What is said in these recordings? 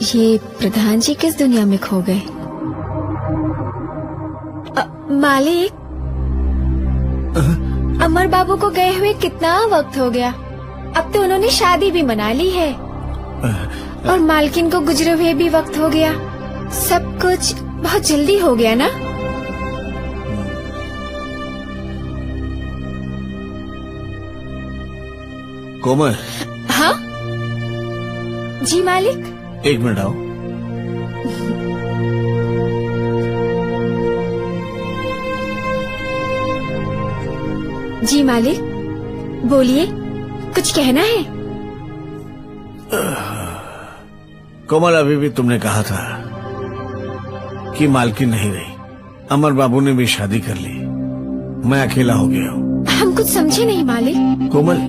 ये प्रधान जी किस दुनिया में खो गए? मालिक, अमर बाबू को गए हुए कितना वक्त हो गया। अब तो उन्होंने शादी भी मना ली है और मालकिन को गुजरे हुए भी वक्त हो गया। सब कुछ बहुत जल्दी हो गया ना। कोमल। हाँ जी मालिक। एक मिनट आओ। जी मालिक, बोलिए, कुछ कहना है? कोमल, अभी भी तुमने कहा था कि मालकिन नहीं रही, अमर बाबू ने भी शादी कर ली, मैं अकेला हो गया हूँ। हम कुछ समझे नहीं मालिक। कोमल,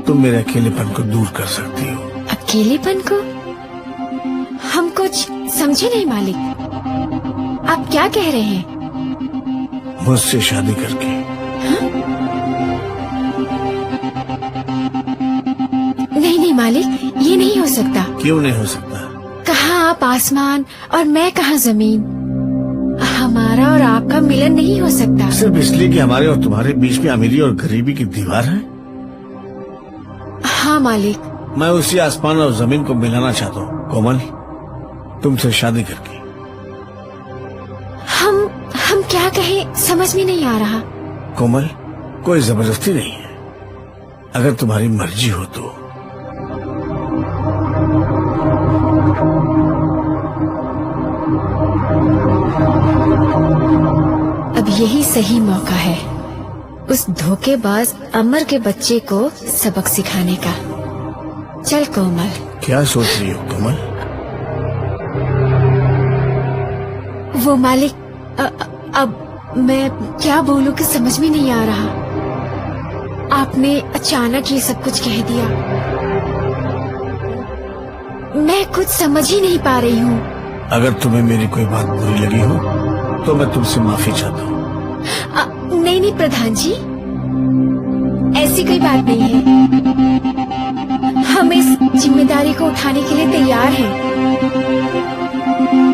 तुम मेरे अकेलेपन को दूर कर सकती हो। अकेलेपन को? हम कुछ समझे नहीं मालिक, आप क्या कह रहे हैं? मुझसे शादी करके। नहीं मालिक, ये नहीं हो सकता। क्यों नहीं हो सकता? कहाँ आप आसमान और मैं कहाँ जमीन। हमारा और आपका मिलन नहीं हो सकता। सिर्फ इसलिए कि हमारे और तुम्हारे बीच में अमीरी और गरीबी की दीवार है? हाँ मालिक। मैं उसी आसमान और जमीन को मिलाना चाहता हूँ कोमल, तुमसे शादी करके। हम क्या कहें समझ में नहीं आ रहा। कोमल, कोई जबरदस्ती नहीं है, अगर तुम्हारी मर्जी हो तो। अब यही सही मौका है उस धोखेबाज अमर के बच्चे को सबक सिखाने का। चल कोमल। क्या सोच रही हो कोमल? वो मालिक, अब मैं क्या बोलूं कि समझ में नहीं आ रहा। आपने अचानक ये सब कुछ कह दिया, मैं कुछ समझ ही नहीं पा रही हूँ। अगर तुम्हें मेरी कोई बात बुरी लगी हो तो मैं तुमसे माफी चाहता हूँ। नहीं प्रधान जी, ऐसी कोई बात नहीं है। हम इस जिम्मेदारी को उठाने के लिए तैयार हैं।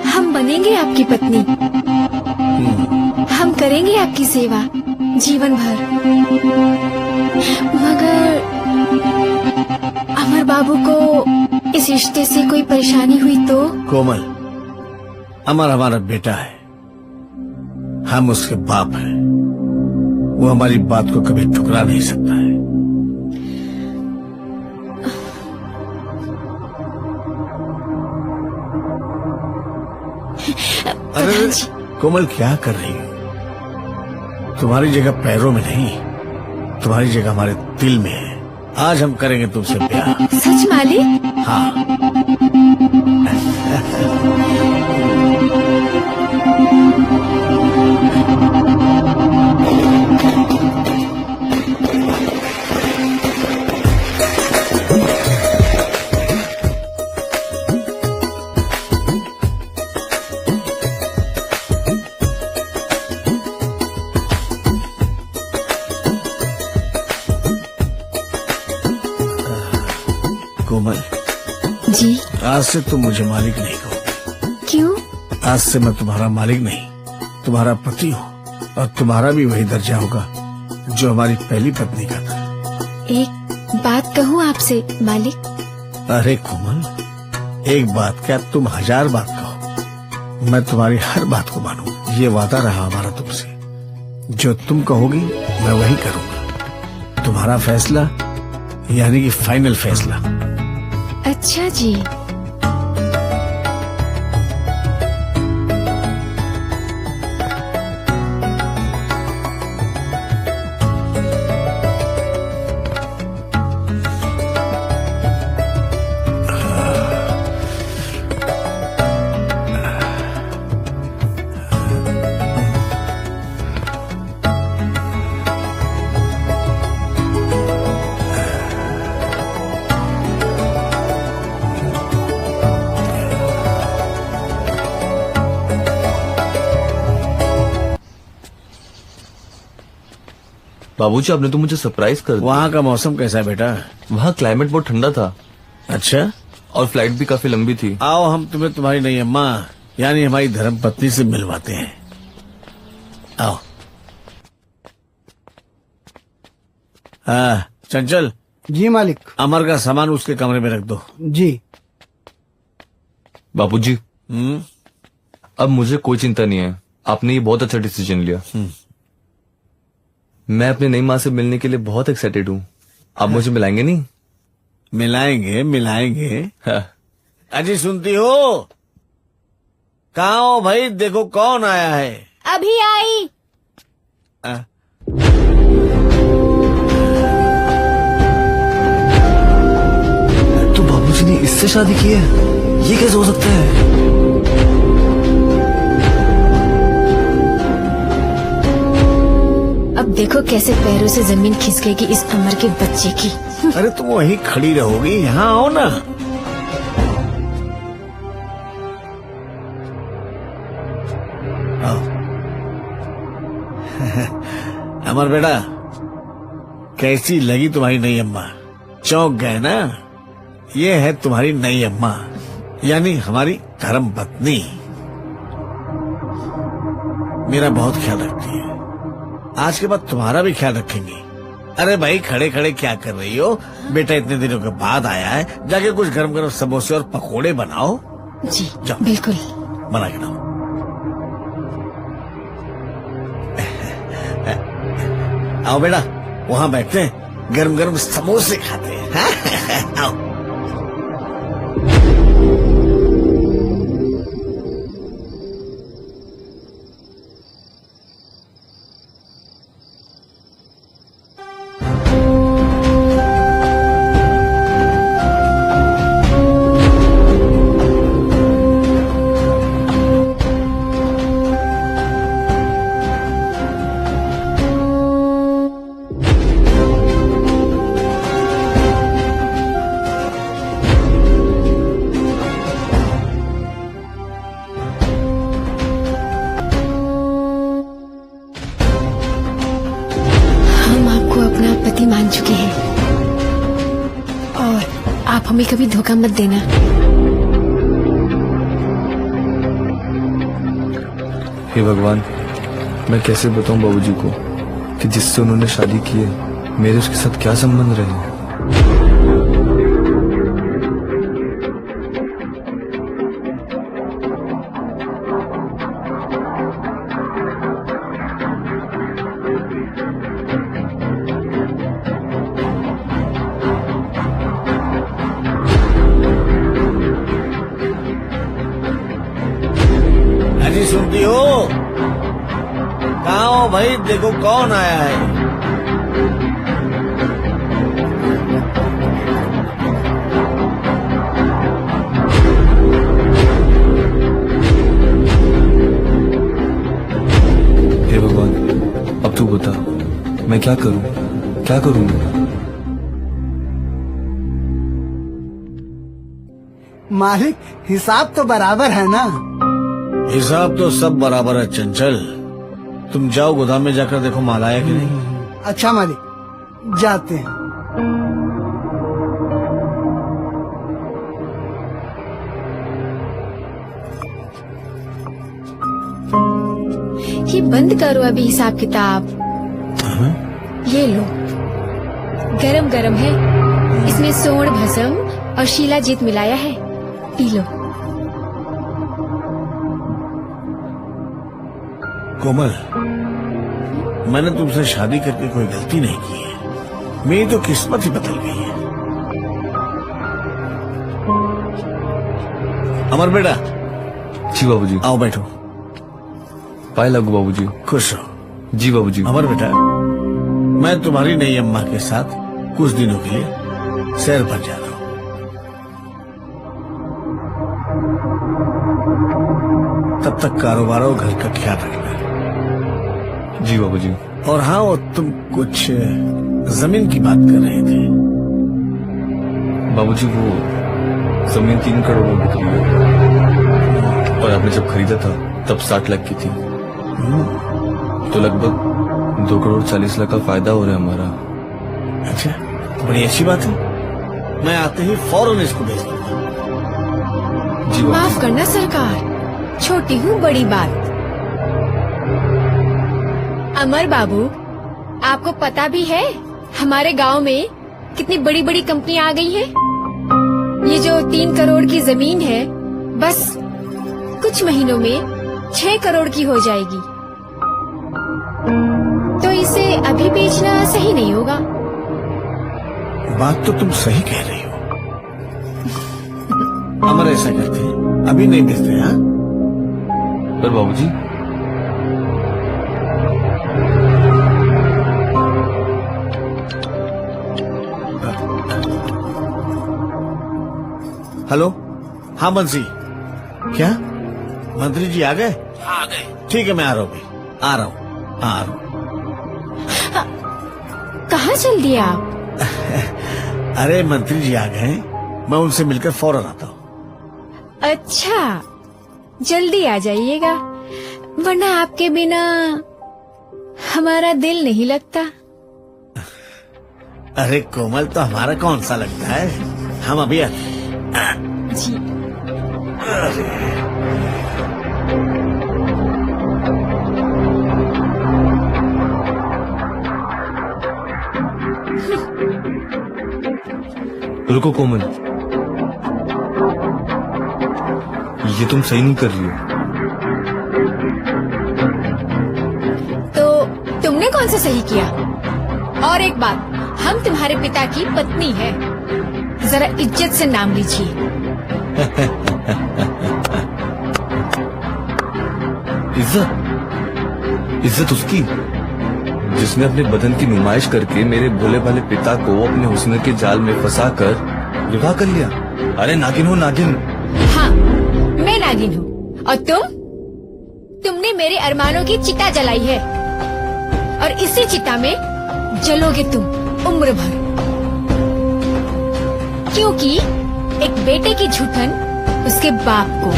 हम बनेंगे आपकी पत्नी, हम करेंगे आपकी सेवा जीवन भर। मगर अमर बाबू को इस रिश्ते से कोई परेशानी हुई तो? कोमल, अमर हमारा बेटा है, हम उसके बाप हैं, वो हमारी बात को कभी ठुकरा नहीं सकता है। अरे कोमल, क्या कर रही हो? तुम्हारी जगह पैरों में नहीं, तुम्हारी जगह हमारे दिल में है। आज हम करेंगे तुमसे प्यार। सच मालिक? हाँ। कोमल जी। आज से तुम मुझे मालिक नहीं कहोगी। क्यों? आज से मैं तुम्हारा मालिक नहीं, तुम्हारा पति हूँ, और तुम्हारा भी वही दर्जा होगा जो हमारी पहली पत्नी का था। एक बात कहूँ आपसे मालिक? अरे कोमल, एक बात क्या, तुम 1000 बात कहो, मैं तुम्हारी हर बात को मानूं। ये वादा रहा हमारा तुमसे, जो तुम कहोगी मैं वही करूँगा। तुम्हारा फैसला यानी कि फाइनल फैसला। अच्छा जी। बाबूजी, आपने तो मुझे सरप्राइज कर दिया। वहाँ का मौसम कैसा है बेटा? वहाँ क्लाइमेट बहुत ठंडा था। अच्छा, और फ्लाइट भी काफी लंबी थी। आओ हम तुम्हें तुम्हारी नई अम्मा यानी हमारी धर्म पत्नी से मिलवाते हैं। आओ। चंचल, जी मालिक। अमर का सामान उसके कमरे में रख दो। जी। बापूजी, अब मुझे कोई चिंता नहीं है। आपने ये बहुत अच्छा डिसीजन लिया। मैं अपनी नई माँ से मिलने के लिए बहुत एक्साइटेड हूँ। आप मुझे मिलाएंगे नहीं? मिलाएंगे मिलाएंगे। हाँ। अजी सुनती हो? कहाँ हो भाई? देखो कौन आया है। अभी आई। तो बाबूजी ने इससे शादी की है? ये कैसे हो सकता है? अब देखो कैसे पैरों से जमीन खिसकेगी इस अमर के बच्चे की। अरे तुम वहीं खड़ी रहोगी, यहाँ आओ ना। आओ। अमर बेटा, कैसी लगी तुम्हारी नई अम्मा? चौंक गए ना? ये है तुम्हारी नई अम्मा यानी हमारी धर्म पत्नी। मेरा बहुत ख्याल रखती है। आज के बाद तुम्हारा भी ख्याल रखेंगे। अरे भाई खड़े खड़े क्या कर रही हो? बेटा इतने दिनों के बाद आया है, जाके कुछ गरम गरम समोसे और पकोड़े बनाओ। जी जाओ। बिल्कुल। बना के लाओ। आओ बेटा, वहाँ बैठते हैं, गरम गरम समोसे खाते हैं। आओ। पति मान चुके हैं और आप हमें कभी धोखा मत देना। हे भगवान, मैं कैसे बताऊं बाबूजी को कि जिससे उन्होंने शादी की है मेरे उसके साथ क्या संबंध रहे। अजी सुनती हो? कहाँ हो भाई? देखो कौन आया है। हे भगवान, अब तू बता मैं क्या करूं? क्या करूं? मालिक, हिसाब तो बराबर है ना? हिसाब तो सब बराबर है चंचल। तुम जाओ गोदाम में जाकर देखो माल आया कि नहीं। अच्छा मालिक, जाते हैं। ये बंद करो अभी हिसाब किताब। ये लो, गरम गरम है, इसमें सोंड भस्म और शीलाजीत मिलाया है, पी लो। कोमल, मैंने तुमसे शादी करके कोई गलती नहीं की है। मेरी तो किस्मत ही बदल गई है। अमर बेटा। जी बाबूजी। आओ बैठो। पाए लगू बाबूजी। खुश रहो। जी बाबूजी। अमर बेटा, मैं तुम्हारी नई अम्मा के साथ कुछ दिनों के लिए सैर पर जा रहा हूँ। तब तक कारोबार और घर का ख्याल रखना। जी बाबूजी। और हाँ, वो तुम कुछ जमीन की बात कर रहे थे। बाबूजी, वो जमीन 3 करोड़ में बिक रही है और आपने जब खरीदा था तब 60 लाख की थी, तो लगभग 2 करोड़ 40 लाख का फायदा हो रहा है हमारा। अच्छा, तो बड़ी अच्छी बात है। मैं आते ही फौरन इसको भेज दूंगा। जी बाबूजी। माफ करना सरकार, छोटी हूँ बड़ी बात। अमर बाबू, आपको पता भी है हमारे गांव में कितनी बड़ी बड़ी कंपनियां आ गई हैं? ये जो 3 करोड़ की जमीन है, बस कुछ महीनों में 6 करोड़ की हो जाएगी। तो इसे अभी बेचना सही नहीं होगा। बात तो तुम सही कह रही हो। अमर ऐसा करते हैं, अभी नहीं बेचते। हाँ, पर बाबूजी, हेलो। हाँ बंसी, क्या मंत्री जी आ गए? आ गए। ठीक है, मैं आ रहा हूँ भाई, आ रहा हूँ, आ रहा हूँ। कहाँ चल दिया आप? अरे मंत्री जी आ गए, मैं उनसे मिलकर फौरन आता हूँ। अच्छा, जल्दी आ जाइएगा, वरना आपके बिना हमारा दिल नहीं लगता। अरे कोमल, तो हमारा कौन सा लगता है, हम अभी आते हैं। जी। रुको कोमल, ये तुम सही नहीं कर रही हो। तो तुमने कौन सा सही किया? और एक बात, हम तुम्हारे पिता की पत्नी है, जरा इज्जत से नाम लीजिए। इज्जत? इज्जत उसकी जिसने अपने बदन की नुमाइश करके मेरे भोले भाले पिता को अपने हुस्न के जाल में फंसाकर विवाह कर लिया। अरे नागिन हो नागिन। हाँ, मैं नागिन हूँ। और तुमने मेरे अरमानों की चिता जलाई है, और इसी चिता में जलोगे तुम उम्र भर। क्योंकि एक बेटे की झूठन उसके बाप को।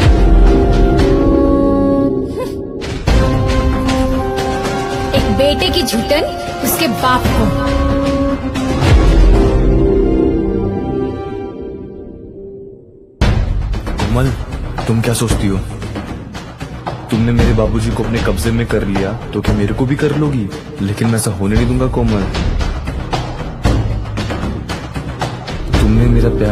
एक बेटे की झूठन उसके बाप को। कोमल, तुम क्या सोचती हो? तुमने मेरे बाबूजी को अपने कब्जे में कर लिया तो क्या मेरे को भी कर लोगी? लेकिन मैं ऐसा होने नहीं दूंगा कोमल। तुमने मेरा प्यार